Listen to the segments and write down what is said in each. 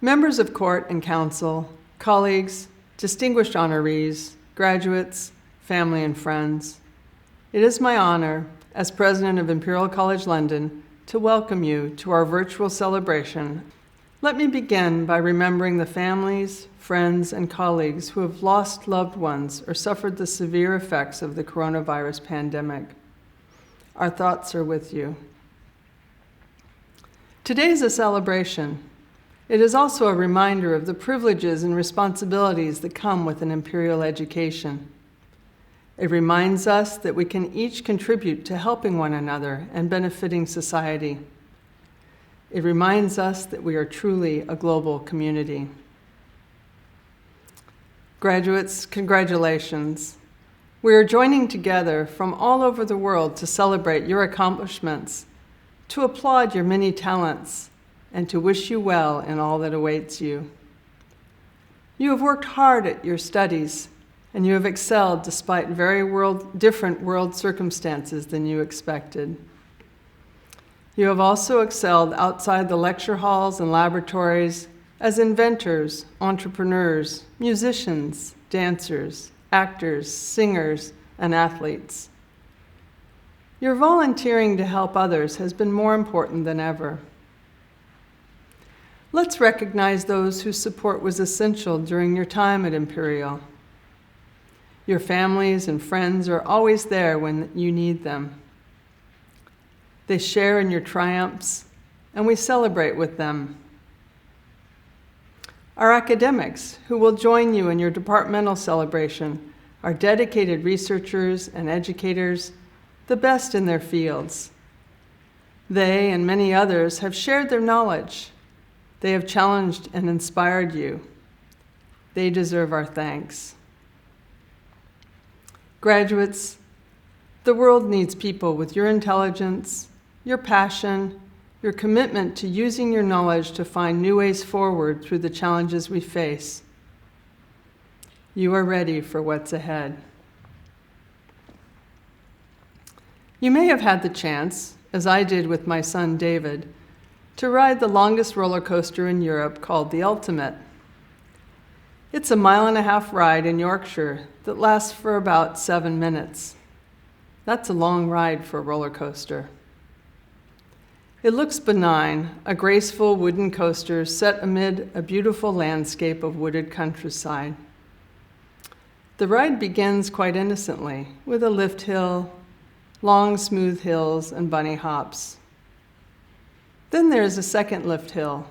Members of court and council, colleagues, distinguished honorees, graduates, family and friends, it is my honor, as president of Imperial College London, to welcome you to our virtual celebration. Let me begin by remembering the families, friends, and colleagues who have lost loved ones or suffered the severe effects of the coronavirus pandemic. Our thoughts are with you. Today is a celebration. It is also a reminder of the privileges and responsibilities that come with an imperial education. It reminds us that we can each contribute to helping one another and benefiting society. It reminds us that we are truly a global community. Graduates, congratulations. We are joining together from all over the world to celebrate your accomplishments, to applaud your many talents, and to wish you well in all that awaits you. You have worked hard at your studies, and you have excelled despite very different world circumstances than you expected. You have also excelled outside the lecture halls and laboratories as inventors, entrepreneurs, musicians, dancers, actors, singers, and athletes. Your volunteering to help others has been more important than ever. Let's recognize those whose support was essential during your time at Imperial. Your families and friends are always there when you need them. They share in your triumphs, and we celebrate with them. Our academics, who will join you in your departmental celebration, are dedicated researchers and educators, the best in their fields. They and many others have shared their knowledge. They have challenged and inspired you. They deserve our thanks. Graduates, the world needs people with your intelligence, your passion, your commitment to using your knowledge to find new ways forward through the challenges we face. You are ready for what's ahead. You may have had the chance, as I did with my son David, to ride the longest roller coaster in Europe called the Ultimate. It's a 1.5-mile ride in Yorkshire that lasts for about 7 minutes. That's a long ride for a roller coaster. It looks benign, a graceful wooden coaster set amid a beautiful landscape of wooded countryside. The ride begins quite innocently, with a lift hill, long smooth hills, and bunny hops. Then there is a second lift hill,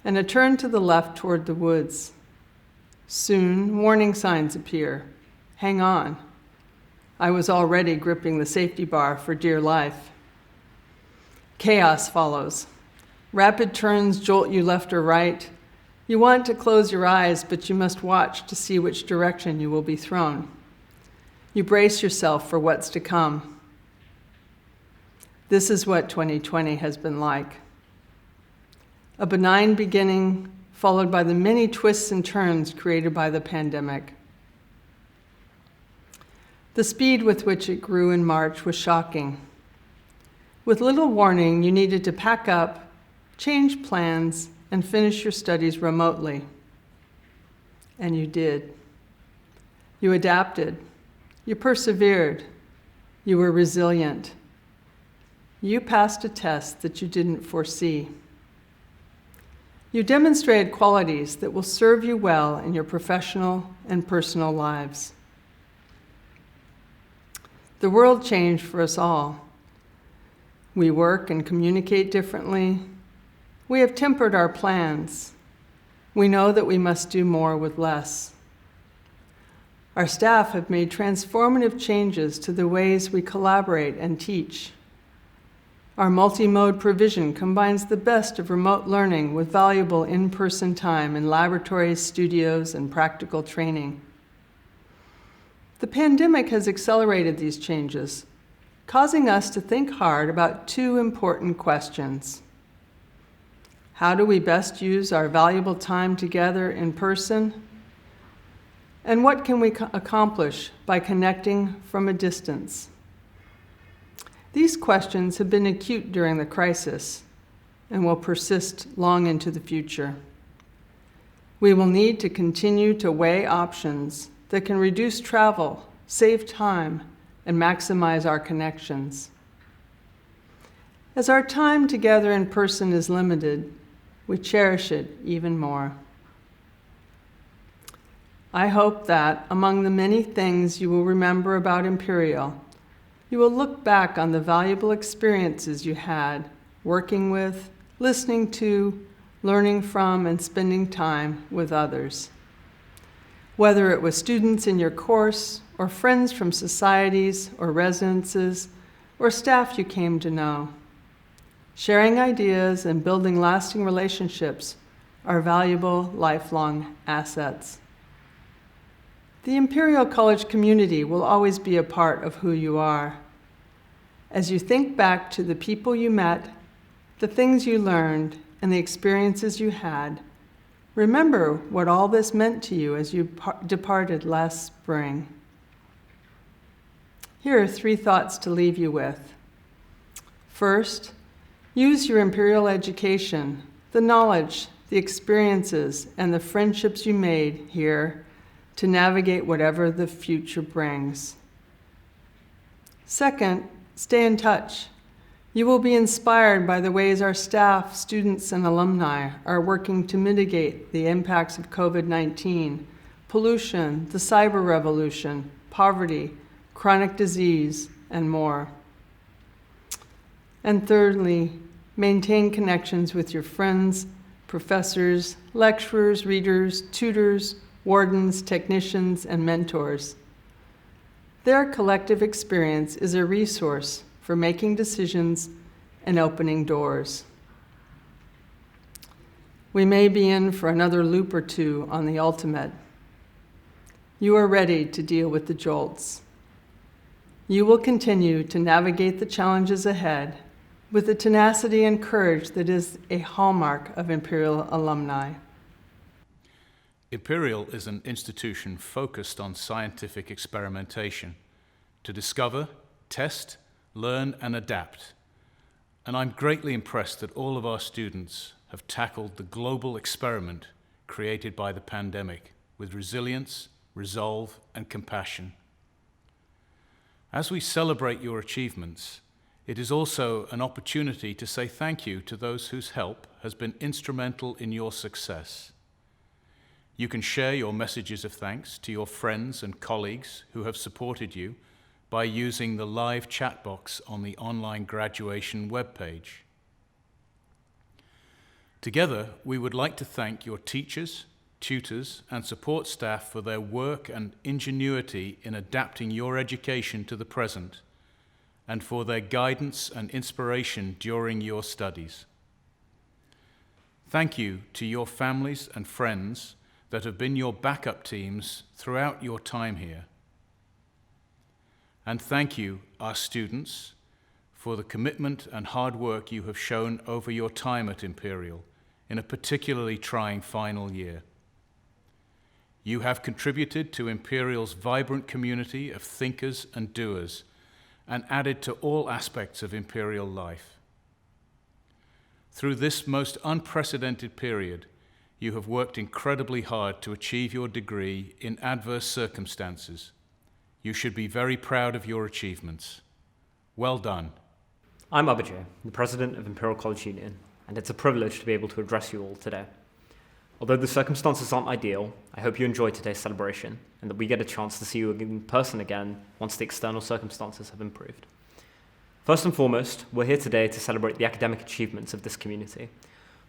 and a turn to the left toward the woods. Soon, warning signs appear. Hang on. I was already gripping the safety bar for dear life. Chaos follows. Rapid turns jolt you left or right. You want to close your eyes, but you must watch to see which direction you will be thrown. You brace yourself for what's to come. This is what 2020 has been like. A benign beginning, followed by the many twists and turns created by the pandemic. The speed with which it grew in March was shocking. With little warning, you needed to pack up, change plans, and finish your studies remotely. And you did. You adapted. You persevered. You were resilient. You passed a test that you didn't foresee. You demonstrated qualities that will serve you well in your professional and personal lives. The world changed for us all. We work and communicate differently. We have tempered our plans. We know that we must do more with less. Our staff have made transformative changes to the ways we collaborate and teach. Our multi-mode provision combines the best of remote learning with valuable in-person time in laboratories, studios, and practical training. The pandemic has accelerated these changes, causing us to think hard about 2 important questions. How do we best use our valuable time together in person? And what can we accomplish by connecting from a distance? These questions have been acute during the crisis and will persist long into the future. We will need to continue to weigh options that can reduce travel, save time, and maximize our connections. As our time together in person is limited, we cherish it even more. I hope that, among the many things you will remember about Imperial, you will look back on the valuable experiences you had working with, listening to, learning from, and spending time with others. Whether it was students in your course, or friends from societies or residences, or staff you came to know. Sharing ideas and building lasting relationships are valuable lifelong assets. The Imperial College community will always be a part of who you are. As you think back to the people you met, the things you learned, and the experiences you had, remember what all this meant to you as you departed last spring. Here are 3 thoughts to leave you with. First, use your Imperial education, the knowledge, the experiences, and the friendships you made here to navigate whatever the future brings. Second, stay in touch. You will be inspired by the ways our staff, students, and alumni are working to mitigate the impacts of COVID-19, pollution, the cyber revolution, poverty, chronic disease, and more. And thirdly, maintain connections with your friends, professors, lecturers, readers, tutors, wardens, technicians, and mentors. Their collective experience is a resource for making decisions and opening doors. We may be in for another loop or 2 on the Ultimate. You are ready to deal with the jolts. You will continue to navigate the challenges ahead with the tenacity and courage that is a hallmark of Imperial alumni. Imperial is an institution focused on scientific experimentation to discover, test, learn, and adapt. and I'm greatly impressed that all of our students have tackled the global experiment created by the pandemic with resilience, resolve, and compassion. As we celebrate your achievements, it is also an opportunity to say thank you to those whose help has been instrumental in your success. You can share your messages of thanks to your friends and colleagues who have supported you by using the live chat box on the online graduation webpage. Together, we would like to thank your teachers, tutors, and support staff for their work and ingenuity in adapting your education to the present, and for their guidance and inspiration during your studies. Thank you to your families and friends that have been your backup teams throughout your time here. And thank you, our students, for the commitment and hard work you have shown over your time at Imperial in a particularly trying final year. You have contributed to Imperial's vibrant community of thinkers and doers and added to all aspects of Imperial life. Through this most unprecedented period, you have worked incredibly hard to achieve your degree in adverse circumstances. You should be very proud of your achievements. Well done. I'm Amadi, the President of Imperial College Union, and it's a privilege to be able to address you all today. Although the circumstances aren't ideal, I hope you enjoy today's celebration and that we get a chance to see you in person again once the external circumstances have improved. First and foremost, we're here today to celebrate the academic achievements of this community.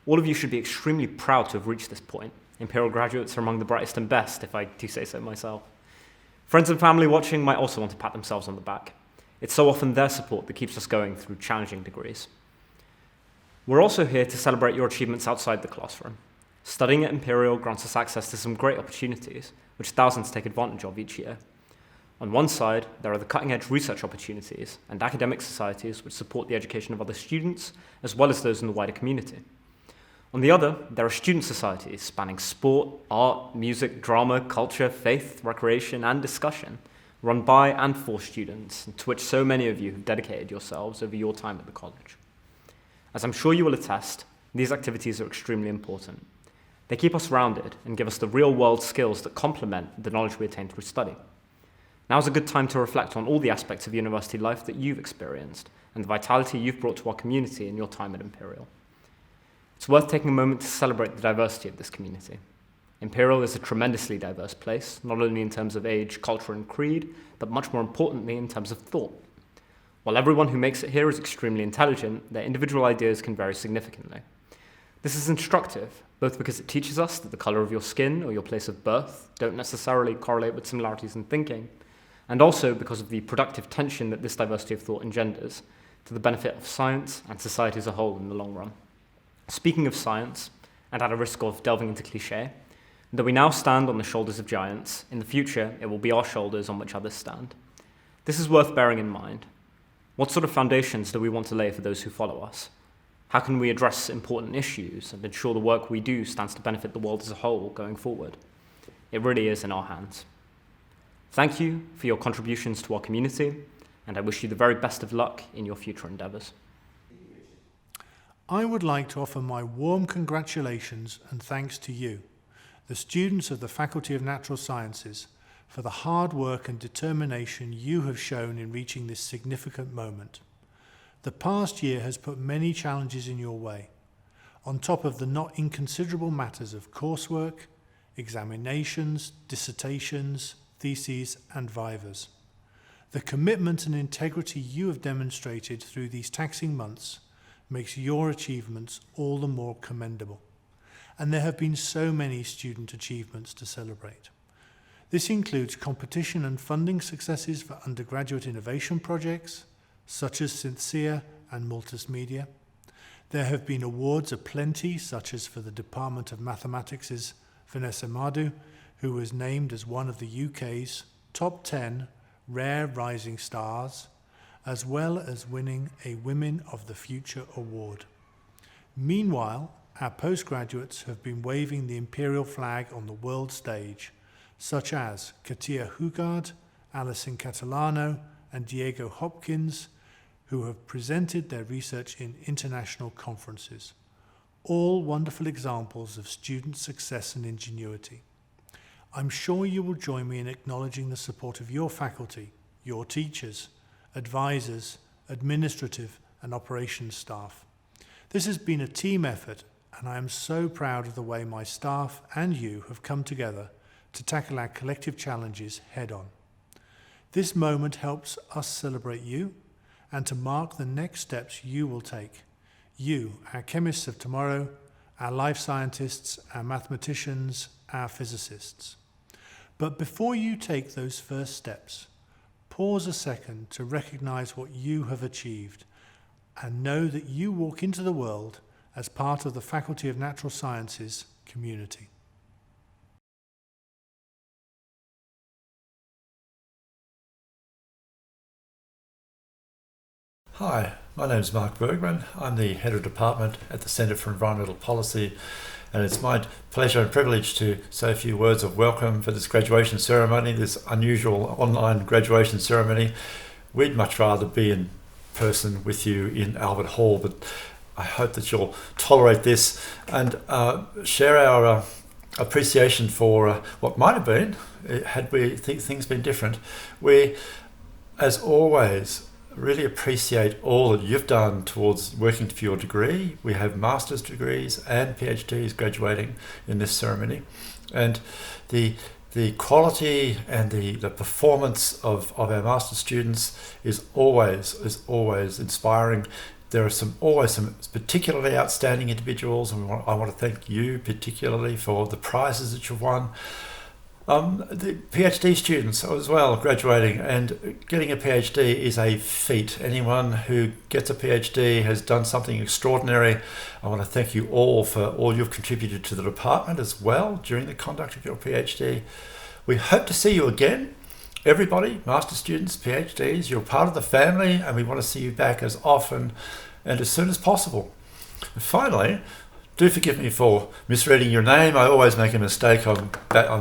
All of you should be extremely proud to have reached this point. Imperial graduates are among the brightest and best, if I do say so myself. Friends and family watching might also want to pat themselves on the back. It's so often their support that keeps us going through challenging degrees. We're also here to celebrate your achievements outside the classroom. Studying at Imperial grants us access to some great opportunities, which thousands take advantage of each year. On one side, there are the cutting-edge research opportunities and academic societies which support the education of other students, as well as those in the wider community. On the other, there are student societies spanning sport, art, music, drama, culture, faith, recreation, and discussion, run by and for students, to which so many of you have dedicated yourselves over your time at the college. As I'm sure you will attest, these activities are extremely important. They keep us rounded and give us the real-world skills that complement the knowledge we attain through study. Now is a good time to reflect on all the aspects of university life that you've experienced and the vitality you've brought to our community in your time at Imperial. It's worth taking a moment to celebrate the diversity of this community. Imperial is a tremendously diverse place, not only in terms of age, culture, and creed, but much more importantly in terms of thought. While everyone who makes it here is extremely intelligent, their individual ideas can vary significantly. This is instructive, both because it teaches us that the color of your skin or your place of birth don't necessarily correlate with similarities in thinking, and also because of the productive tension that this diversity of thought engenders to the benefit of science and society as a whole in the long run. Speaking of science, and at a risk of delving into cliché, though we now stand on the shoulders of giants, in the future it will be our shoulders on which others stand. This is worth bearing in mind. What sort of foundations do we want to lay for those who follow us? How can we address important issues and ensure the work we do stands to benefit the world as a whole going forward? It really is in our hands. Thank you for your contributions to our community, and I wish you the very best of luck in your future endeavours. I would like to offer my warm congratulations and thanks to you, the students of the Faculty of Natural Sciences, for the hard work and determination you have shown in reaching this significant moment. The past year has put many challenges in your way, on top of the not inconsiderable matters of coursework, examinations, dissertations, theses, and vivas. The commitment and integrity you have demonstrated through these taxing months makes your achievements all the more commendable. And there have been so many student achievements to celebrate. This includes competition and funding successes for undergraduate innovation projects, such as Synthesia and Multis Media. There have been awards aplenty, such as for the Department of Mathematics' Vanessa Madu, who was named as one of the UK's top 10 rare rising stars, as well as winning a Women of the Future award. Meanwhile, our postgraduates have been waving the imperial flag on the world stage, such as Katia Hugard, Alison Catalano, and Diego Hopkins, who have presented their research in international conferences. All wonderful examples of student success and ingenuity. I'm sure you will join me in acknowledging the support of your faculty, your teachers, advisors, administrative and operations staff. This has been a team effort, and I am so proud of the way my staff and you have come together to tackle our collective challenges head on. This moment helps us celebrate you and to mark the next steps you will take. You, our chemists of tomorrow, our life scientists, our mathematicians, our physicists. But before you take those first steps, pause a second to recognize what you have achieved and know that you walk into the world as part of the Faculty of Natural Sciences community. Hi, my name is Mark Bergman. I'm the Head of Department at the Centre for Environmental Policy, and it's my pleasure and privilege to say a few words of welcome for this graduation ceremony, this unusual online graduation ceremony. We'd much rather be in person with you in Albert Hall, but I hope that you'll tolerate this and share our appreciation for what might have been, had things been different. We, as always, really appreciate all that you've done towards working for your degree. We have master's degrees and PhDs graduating in this ceremony, and the quality and the performance of our master's students is always inspiring. There are always some particularly outstanding individuals, and I want to thank you particularly for the prizes that you've won. The PhD students as well graduating, and getting a PhD is a feat. Anyone who gets a PhD has done something extraordinary. I want to thank you all for all you've contributed to the department as well during the conduct of your PhD. We hope to see you again. Everybody, master students, PhDs, you're part of the family, and we want to see you back as often and as soon as possible. And finally, do forgive me for misreading your name. I always make a mistake. I'm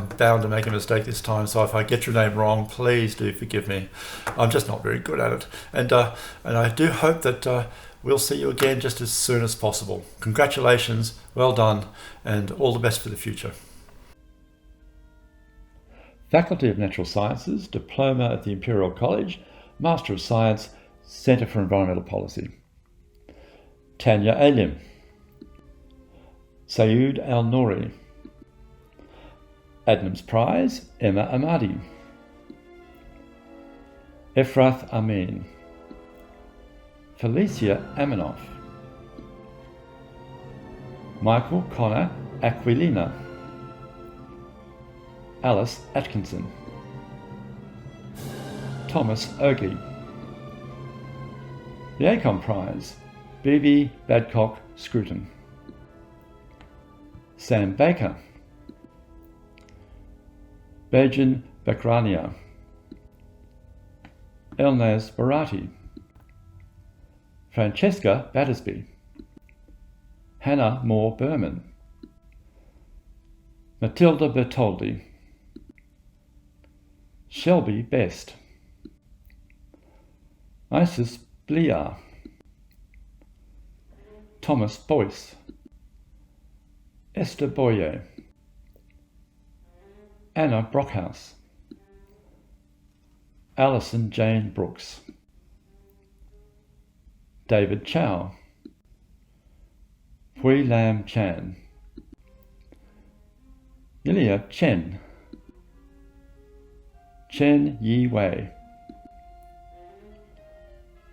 bound to make a mistake this time. So if I get your name wrong, please do forgive me. I'm just not very good at it. And I do hope that we'll see you again just as soon as possible. Congratulations, well done, and all the best for the future. Faculty of Natural Sciences, Diploma at the Imperial College, Master of Science, Centre for Environmental Policy. Tanya Alim. Sayoud Al-Nouri. Adnams Prize, Emma Amadi. Efrath Amin. Felicia Aminoff. Michael Conor Aquilina. Alice Atkinson. Thomas Ogie. The ACOM Prize, B.B. Badcock Scruton. Sam Baker. Bejun Bakrania. Elnaz Barati. Francesca Battersby. Hannah Moore Berman. Matilde Bertoldi. Shelby Best. Isis Bliar. Thomas Boyce. Esther Boyer. Anna Brockhouse. Alison Jane Brooks. David Chow. Pui Lam Chan. Ilia Chen. Chen Yi Wei.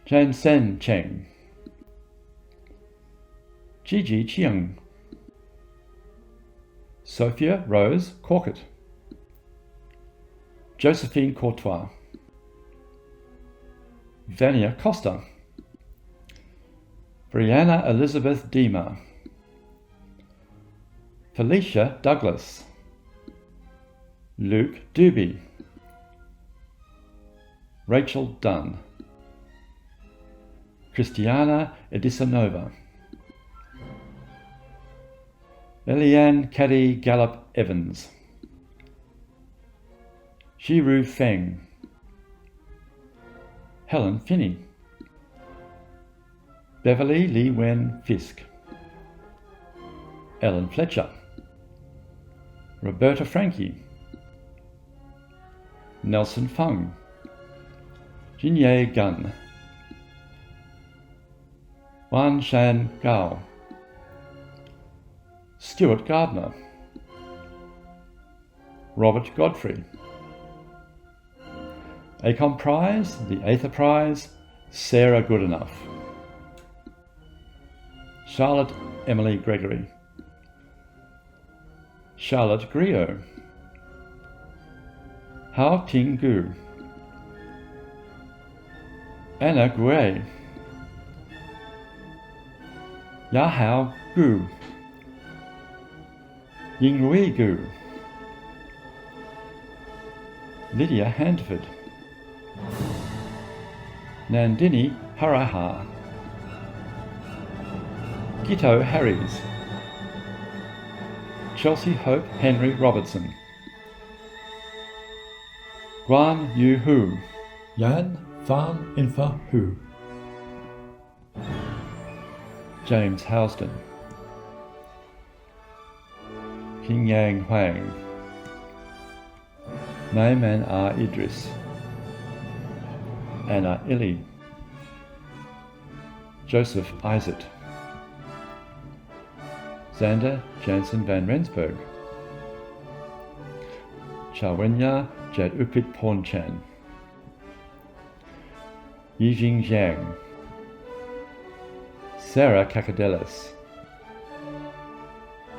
Jan Sen Cheng. Gigi Chiang. Sophia Rose Corkett. Josephine Courtois. Vania Costa. Briana Elizabeth Dema. Felicia Douglas. Luke Doobie. Rachel Dunn. Christiana Edisonova. Elian Caddy Gallup Evans. Shiru Feng. Helen Finney. Beverly Lee Wen Fisk, Ellen Fletcher, Roberta Franchi, Nelson Fung, Jinye Gun, Yuanshan Gao, Stuart Gardner, Robert Godfrey. Acon Prize, the Aether Prize, Sarah Goodenough, Charlotte Emily Gregory, Charlotte Griot, Hao Ting Gu, Anna Gray, Yahao Gu, Yingrui Gu, Lydia Handford, Nandini Haraha, Gito Harries, Chelsea Hope Henry Robertson, Guan Yu Hu, Yan Fan Infa Hu, James Housden, Qingyang Huang, Naiman R. Idris, Anna Illy, Joseph Isaac, Xander Jansen van Rensburg, Chawenya Jadupit Pornchan, Yifan Zhang, Sarah Kakadelis,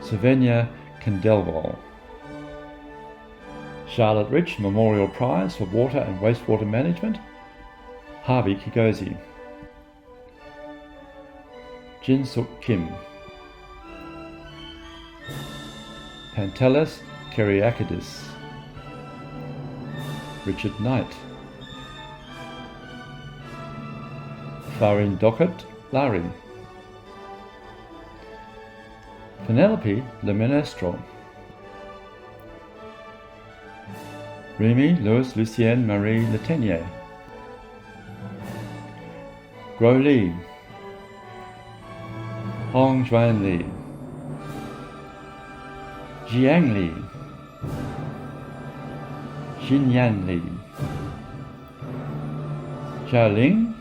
Savenya Kandelwal, Charlotte Rich Memorial Prize for Water and Wastewater Management, Harvey Kigozi, Jin Suk Kim, Pantelis Kyriakidis, Richard Knight, Farindokht Lari, Penelope Le Menestrel, Remy Louis Lucienne Marie Letenier, Guo Li, Hong Juan Li, Jiang Li, Xinyan Li, Zhao Ling,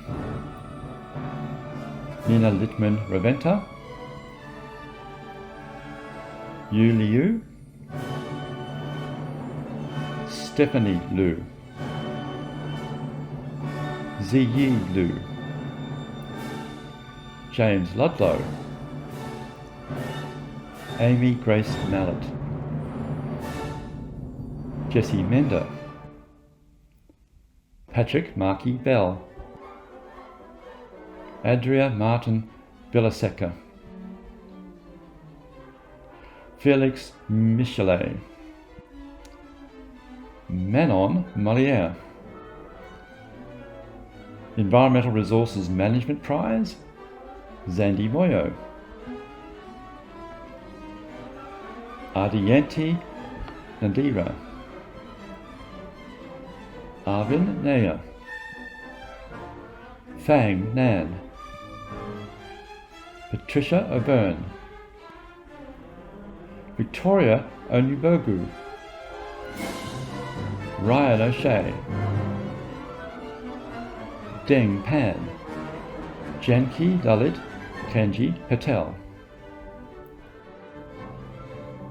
Nina Littman Raventa, Yu Liu, Stephanie Liu, Ziyi Liu, James Ludlow, Amy Grace Mallet, Jessie Mender, Patrick Markey-Bell, Adria Martin Villaseca, Felix Michelet, Manon Molliere, Environmental Resources Management Prize, Zandi Moyo, Adiyanti Nadira, Arvin Naya, Fang Nan, Patricia O'Beirne, Victoria Onyubogu, Ryan O'Shea, Deng Pan, Janki Dalit Kanji Patel,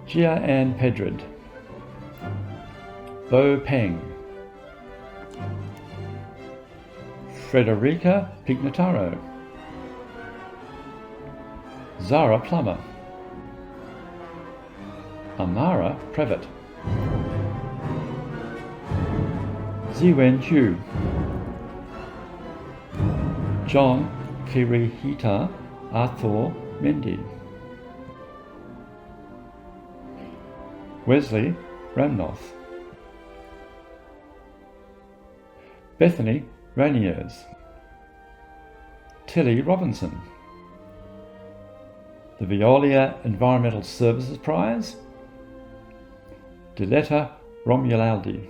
Jia Ann Pedred, Bo Peng, Federica Pignataro, Zara Plummer, Amara Previtt, Ziwen Chu, John Kirihita Arthur Mendy, Wesley Ramnoth, Bethany Reyniers, Tilly Robinson, the Veolia Environmental Services Prize, Diletta Romualdi,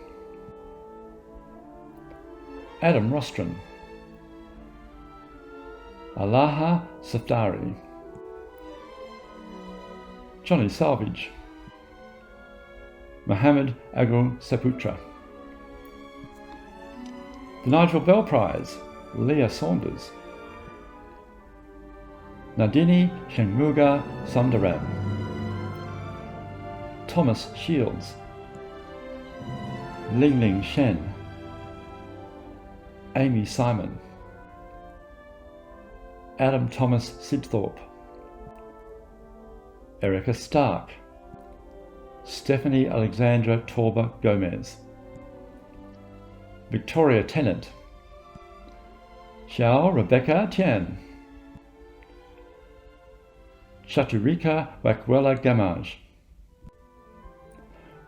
Adam Rostron, Alaha Safdari, Johnny Salvage, Mohammed Agul Saputra. The Nigel Bell Prize, Lea Saunders, Nadini Shenmuga Sundaram, Thomas Shields, Lingling Shen, Amy Simon, Adam Thomas Sidthorpe, Erica Stark, Stephanie Alexandra Torba Gomez, Victoria Tennant, Xiao Rebecca Tian, Chaturika Wakwela Gamage,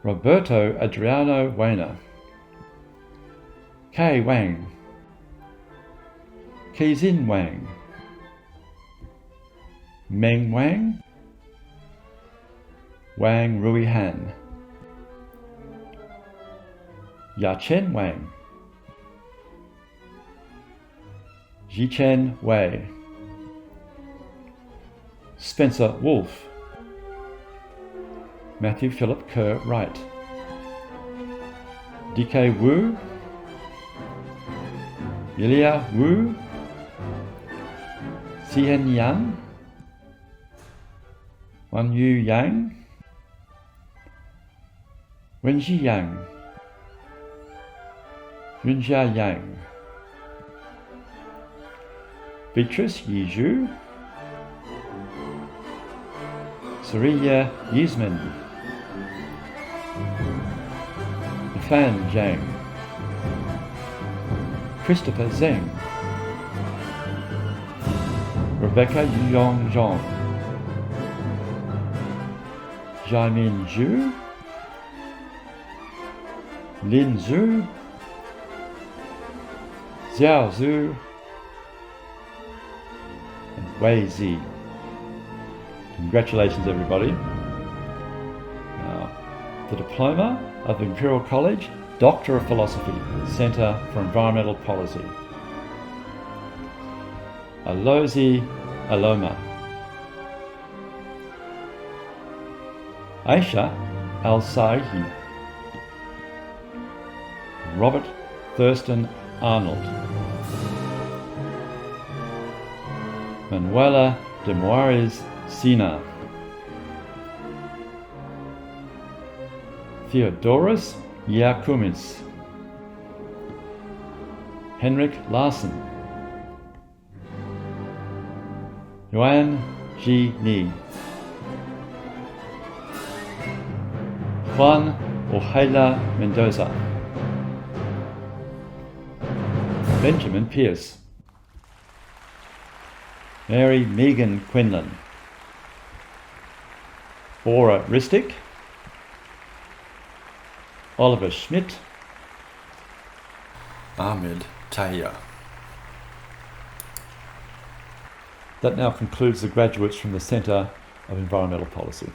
Roberto Adriano Weiner, Kei Wang, Keizin Wang, Meng Wang, Wang Rui Han, Yachen Wang, Jichen Wei, Spencer Wolfe, Matthew Philip Kerr Wright, DK Wu, Ilia Wu, Xian Yan, Wanyu Yang, Wenxi Yang, Yunxia Yang, Beatrice Yizhu, Sariya Yisman, Yifan Zhang, Christopher Zeng, Rebecca Yong Zhong, Jiamin Zhu, Lin Zhu, Xiao Zhu, and Wei Zi. Congratulations, everybody. Now, the Diploma of Imperial College, Doctor of Philosophy, Centre for Environmental Policy. Alozi Aloma. Aisha Al-Saihi. Robert Thurston Arnold. Manuela de Moires Sina. Theodorus Iakumis. Henrik Larsen. Yuan Ji Ni. Juan Ojeda Mendoza. Benjamin Pierce. Mary Megan Quinlan. Bora Ristic. Oliver Schmidt. Ahmed Tahir. That now concludes the graduates from the Centre of Environmental Policy.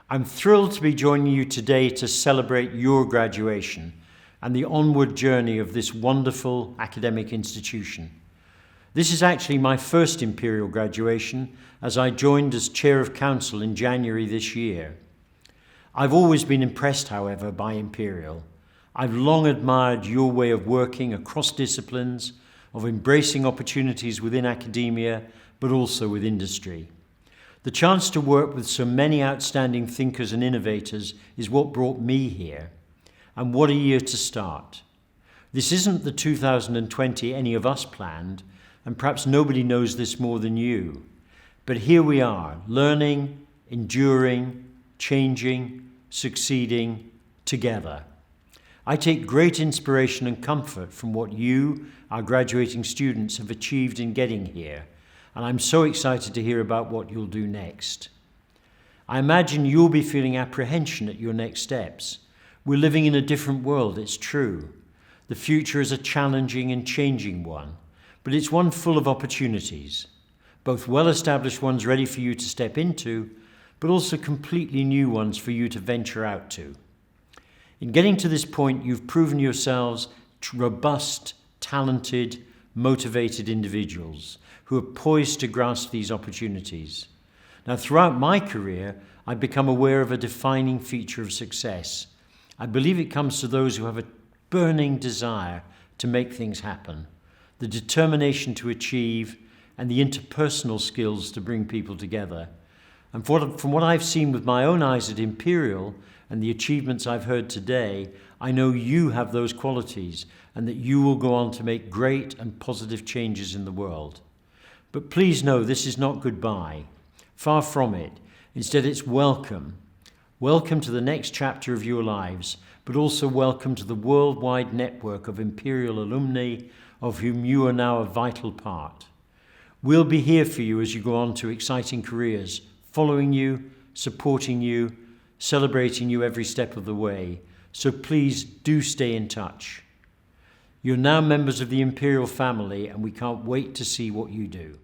I'm thrilled to be joining you today to celebrate your graduation and the onward journey of this wonderful academic institution. This is actually my first Imperial graduation, as I joined as Chair of Council in January this year. I've always been impressed, however, by Imperial. I've long admired your way of working across disciplines, of embracing opportunities within academia, but also with industry. The chance to work with so many outstanding thinkers and innovators is what brought me here. And what a year to start. This isn't the 2020 any of us planned, and perhaps nobody knows this more than you. But here we are, learning, enduring, changing, succeeding, together. I take great inspiration and comfort from what you, our graduating students, have achieved in getting here, and I'm so excited to hear about what you'll do next. I imagine you'll be feeling apprehension at your next steps. We're living in a different world, it's true. The future is a challenging and changing one, but it's one full of opportunities, both well-established ones ready for you to step into, but also completely new ones for you to venture out to. In getting to this point, you've proven yourselves robust, talented, motivated individuals who are poised to grasp these opportunities. Now, throughout my career, I've become aware of a defining feature of success. I believe it comes to those who have a burning desire to make things happen, the determination to achieve, and the interpersonal skills to bring people together. And from what I've seen with my own eyes at Imperial and the achievements I've heard today, I know you have those qualities and that you will go on to make great and positive changes in the world. But please know this is not goodbye. Far from it. Instead, it's welcome. Welcome to the next chapter of your lives, but also welcome to the worldwide network of Imperial alumni of whom you are now a vital part. We'll be here for you as you go on to exciting careers, following you, supporting you, celebrating you every step of the way. So please do stay in touch. You're now members of the Imperial family, and we can't wait to see what you do.